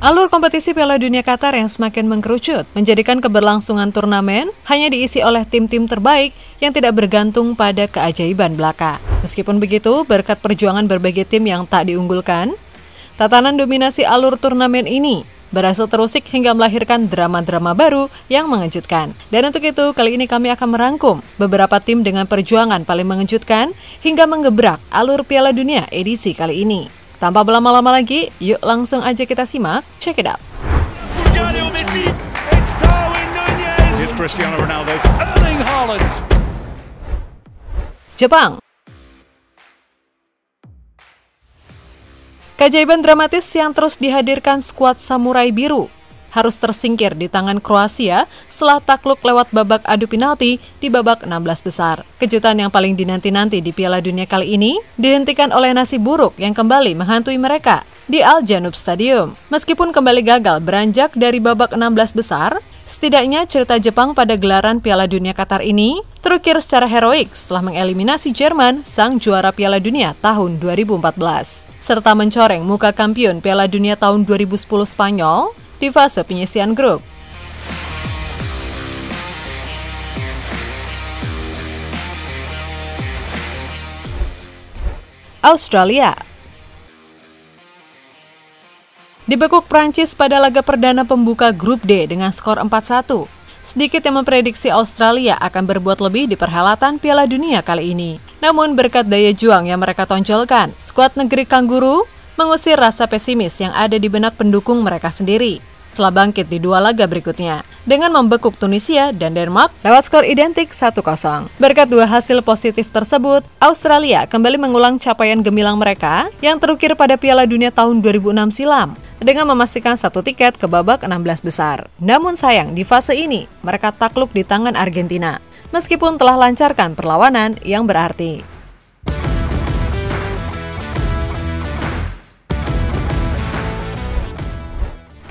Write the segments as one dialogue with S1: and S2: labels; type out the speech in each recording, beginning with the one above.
S1: Alur kompetisi Piala Dunia Qatar yang semakin mengkerucut menjadikan keberlangsungan turnamen hanya diisi oleh tim-tim terbaik yang tidak bergantung pada keajaiban belaka. Meskipun begitu, berkat perjuangan berbagai tim yang tak diunggulkan, tatanan dominasi alur turnamen ini berhasil terusik hingga melahirkan drama-drama baru yang mengejutkan. Dan untuk itu, kali ini kami akan merangkum beberapa tim dengan perjuangan paling mengejutkan hingga menggebrak alur Piala Dunia edisi kali ini. Tanpa berlama-lama lagi, yuk langsung aja kita simak. Check it out. Jepang. Keajaiban dramatis yang terus dihadirkan skuad Samurai Biru harus tersingkir di tangan Kroasia setelah takluk lewat babak adu penalti di babak 16 besar. Kejutan yang paling dinanti-nanti di Piala Dunia kali ini dihentikan oleh nasib buruk yang kembali menghantui mereka di Al Janoub Stadium. Meskipun kembali gagal beranjak dari babak 16 besar, setidaknya cerita Jepang pada gelaran Piala Dunia Qatar ini terukir secara heroik setelah mengeliminasi Jerman, sang juara Piala Dunia tahun 2014, serta mencoreng muka kampiun Piala Dunia tahun 2010 Spanyol di fase penyisihan grup. Australia. Dibekuk Prancis pada laga perdana pembuka grup D dengan skor 4-1. Sedikit yang memprediksi Australia akan berbuat lebih di perhelatan Piala Dunia kali ini. Namun berkat daya juang yang mereka tonjolkan, skuad negeri Kanguru mengusir rasa pesimis yang ada di benak pendukung mereka sendiri setelah bangkit di dua laga berikutnya dengan membekuk Tunisia dan Denmark lewat skor identik 1-0. Berkat dua hasil positif tersebut, Australia kembali mengulang capaian gemilang mereka yang terukir pada Piala Dunia tahun 2006 silam dengan memastikan satu tiket ke babak 16 besar. Namun sayang, di fase ini mereka takluk di tangan Argentina meskipun telah lancarkan perlawanan yang berarti.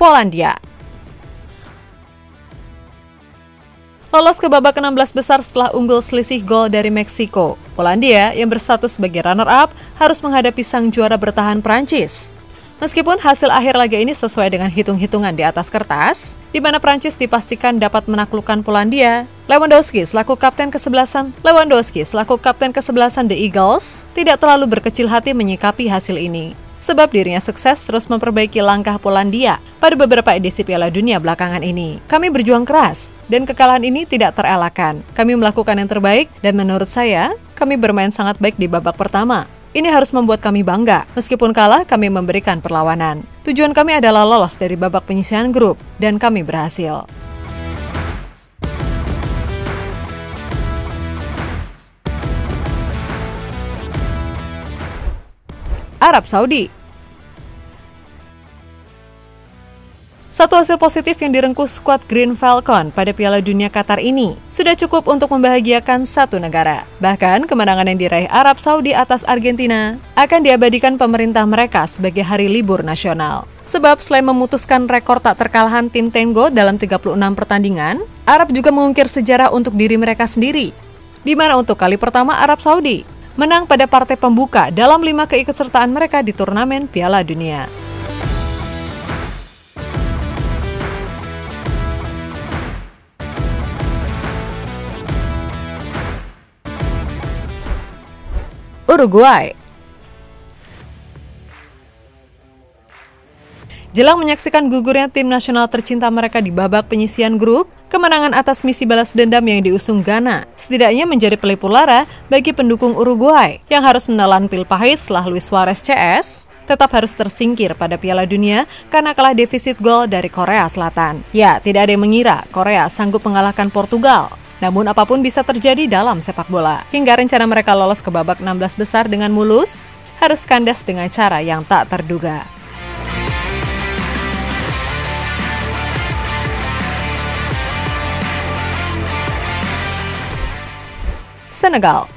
S1: Polandia. Lolos ke babak 16 besar setelah unggul selisih gol dari Meksiko. Polandia yang berstatus sebagai runner-up harus menghadapi sang juara bertahan Prancis. Meskipun hasil akhir laga ini sesuai dengan hitung-hitungan di atas kertas, di mana Prancis dipastikan dapat menaklukkan Polandia, Lewandowski selaku kapten kesebelasan The Eagles tidak terlalu berkecil hati menyikapi hasil ini. Sebab dirinya sukses terus memperbaiki langkah Polandia pada beberapa edisi Piala Dunia belakangan ini. Kami berjuang keras, dan kekalahan ini tidak terelakkan. Kami melakukan yang terbaik, dan menurut saya, kami bermain sangat baik di babak pertama. Ini harus membuat kami bangga. Meskipun kalah, kami memberikan perlawanan. Tujuan kami adalah lolos dari babak penyisihan grup, dan kami berhasil. Arab Saudi. Satu hasil positif yang direngkuh skuad Green Falcon pada Piala Dunia Qatar ini sudah cukup untuk membahagiakan satu negara. Bahkan kemenangan yang diraih Arab Saudi atas Argentina akan diabadikan pemerintah mereka sebagai hari libur nasional. Sebab selain memutuskan rekor tak terkalahkan tim Tango dalam 36 pertandingan, Arab juga mengukir sejarah untuk diri mereka sendiri, di mana untuk kali pertama Arab Saudi menang pada partai pembuka dalam 5 keikutsertaan mereka di turnamen Piala Dunia. Uruguay. Jelang menyaksikan gugurnya tim nasional tercinta mereka di babak penyisihan grup, kemenangan atas misi balas dendam yang diusung Ghana setidaknya menjadi pelipur lara bagi pendukung Uruguay yang harus menelan pil pahit setelah Luis Suarez CS tetap harus tersingkir pada Piala Dunia karena kalah defisit gol dari Korea Selatan. Ya, tidak ada yang mengira Korea sanggup mengalahkan Portugal. Namun apapun bisa terjadi dalam sepak bola. Hingga rencana mereka lolos ke babak 16 besar dengan mulus, harus kandas dengan cara yang tak terduga. Senegal.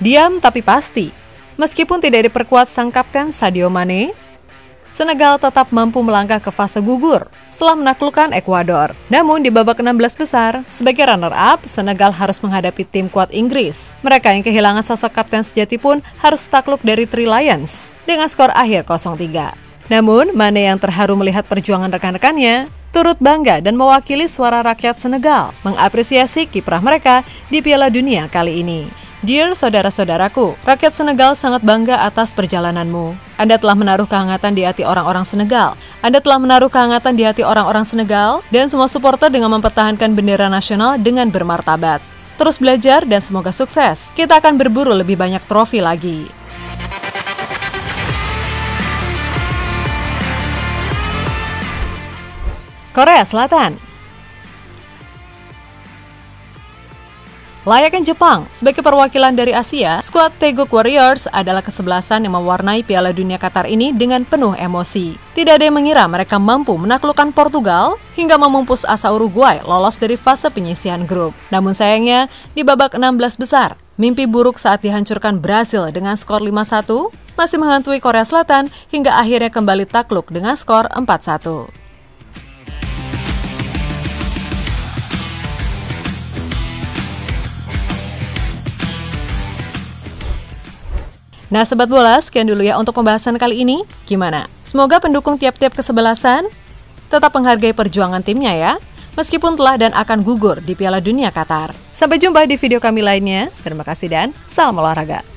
S1: Diam tapi pasti. Meskipun tidak diperkuat sang kapten Sadio Mane, Senegal tetap mampu melangkah ke fase gugur setelah menaklukkan Ekuador. Namun di babak 16 besar, sebagai runner-up, Senegal harus menghadapi tim kuat Inggris. Mereka yang kehilangan sosok kapten sejati pun harus takluk dari Three Lions dengan skor akhir 0-3. Namun, Mane yang terharu melihat perjuangan rekan-rekannya, turut bangga dan mewakili suara rakyat Senegal, mengapresiasi kiprah mereka di Piala Dunia kali ini. Dear saudara-saudaraku, rakyat Senegal sangat bangga atas perjalananmu. Anda telah menaruh kehangatan di hati orang-orang Senegal. Anda telah menaruh kehangatan di hati orang-orang Senegal dan semua supporter dengan mempertahankan bendera nasional dengan bermartabat. Terus belajar dan semoga sukses. Kita akan berburu lebih banyak trofi lagi. Korea Selatan. Layaknya Jepang, sebagai perwakilan dari Asia, skuad Taeguk Warriors adalah kesebelasan yang mewarnai Piala Dunia Qatar ini dengan penuh emosi. Tidak ada yang mengira mereka mampu menaklukkan Portugal hingga memupus asa Uruguay lolos dari fase penyisihan grup. Namun sayangnya, di babak 16 besar, mimpi buruk saat dihancurkan Brasil dengan skor 5-1 masih menghantui Korea Selatan hingga akhirnya kembali takluk dengan skor 4-1. Nah, Sobat Bola, sekian dulu ya untuk pembahasan kali ini. Gimana? Semoga pendukung tiap-tiap kesebelasan tetap menghargai perjuangan timnya ya, meskipun telah dan akan gugur di Piala Dunia Qatar. Sampai jumpa di video kami lainnya. Terima kasih dan salam olahraga.